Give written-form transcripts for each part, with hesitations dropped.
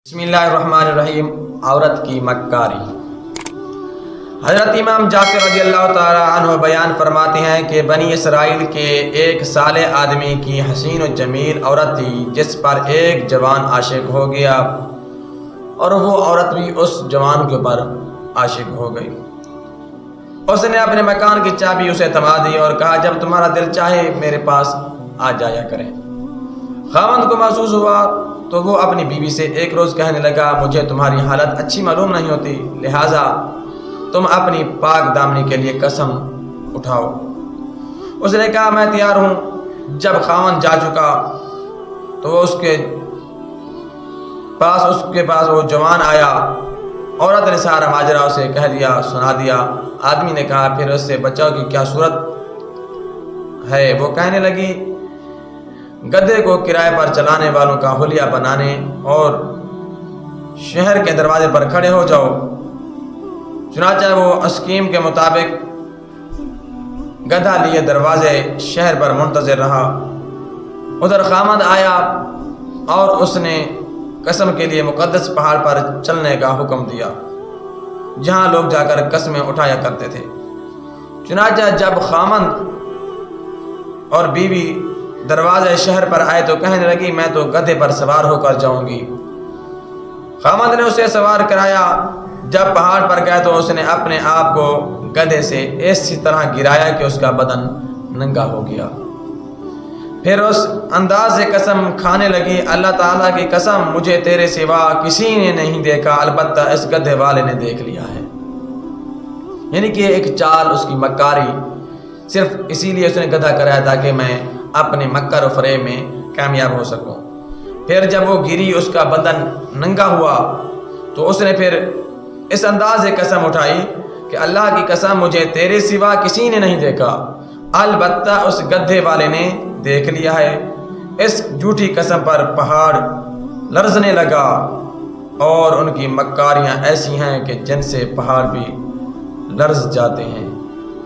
بسم اللہ الرحمن الرحیم۔ عورت کی مکاری۔ حضرت امام جعفر رضی اللہ تعالی عنہ بیان فرماتے ہیں کہ بنی اسرائیل کے ایک صالح آدمی کی حسین و جمیل عورت تھی جس پر ایک جوان عاشق ہو گیا اور وہ عورت بھی اس جوان کے اوپر عاشق ہو گئی۔ اس نے اپنے مکان کی چابی اسے تھما دی اور کہا جب تمہارا دل چاہے میرے پاس آ جایا کریں۔ خاوند کو محسوس ہوا تو وہ اپنی بیوی سے ایک روز کہنے لگا مجھے تمہاری حالت اچھی معلوم نہیں ہوتی، لہٰذا تم اپنی پاک دامنی کے لیے قسم اٹھاؤ۔ اس نے کہا میں تیار ہوں۔ جب خاوند جا چکا تو وہ اس کے پاس وہ جوان آیا۔ عورت نے سارا ماجرا اسے کہہ دیا، سنا دیا۔ آدمی نے کہا پھر اس سے بچاؤ کی کیا صورت ہے؟ وہ کہنے لگی گدھے کو کرائے پر چلانے والوں کا حلیہ بنانے اور شہر کے دروازے پر کھڑے ہو جاؤ۔ چنانچہ وہ اسکیم کے مطابق گدھا لیے دروازے شہر پر منتظر رہا۔ ادھر خاوند آیا اور اس نے قسم کے لیے مقدس پہاڑ پر چلنے کا حکم دیا جہاں لوگ جا کر قسمیں اٹھایا کرتے تھے۔ چنانچہ جب خاوند اور بیوی دروازے شہر پر آئے تو کہنے لگی میں تو گدھے پر سوار ہو کر جاؤں گی۔ خاوند نے اسے سوار کرایا۔ جب پہاڑ پر گئے تو اس نے اپنے آپ کو گدھے سے ایسی طرح گرایا کہ اس کا بدن ننگا ہو گیا۔ پھر اس انداز سے قسم کھانے لگی اللہ تعالیٰ کی قسم مجھے تیرے سوا کسی نے نہیں دیکھا، البتہ اس گدھے والے نے دیکھ لیا ہے۔ یعنی کہ ایک چال اس کی مکاری، صرف اسی لیے اس نے گدھا کرایا تاکہ میں اپنے مکر و فریب میں کامیاب ہو سکوں۔ پھر جب وہ گری اس کا بدن ننگا ہوا تو اس نے پھر اس انداز سے قسم اٹھائی کہ اللہ کی قسم مجھے تیرے سوا کسی نے نہیں دیکھا، البتہ اس گدھے والے نے دیکھ لیا ہے۔ اس جھوٹی قسم پر پہاڑ لرزنے لگا اور ان کی مکاریاں ایسی ہیں کہ جن سے پہاڑ بھی لرز جاتے ہیں۔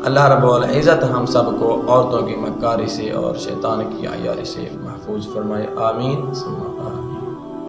اللہ رب العزت ہم سب کو عورتوں کی مکاری سے اور شیطان کی عیاری سے محفوظ فرمائے، آمین۔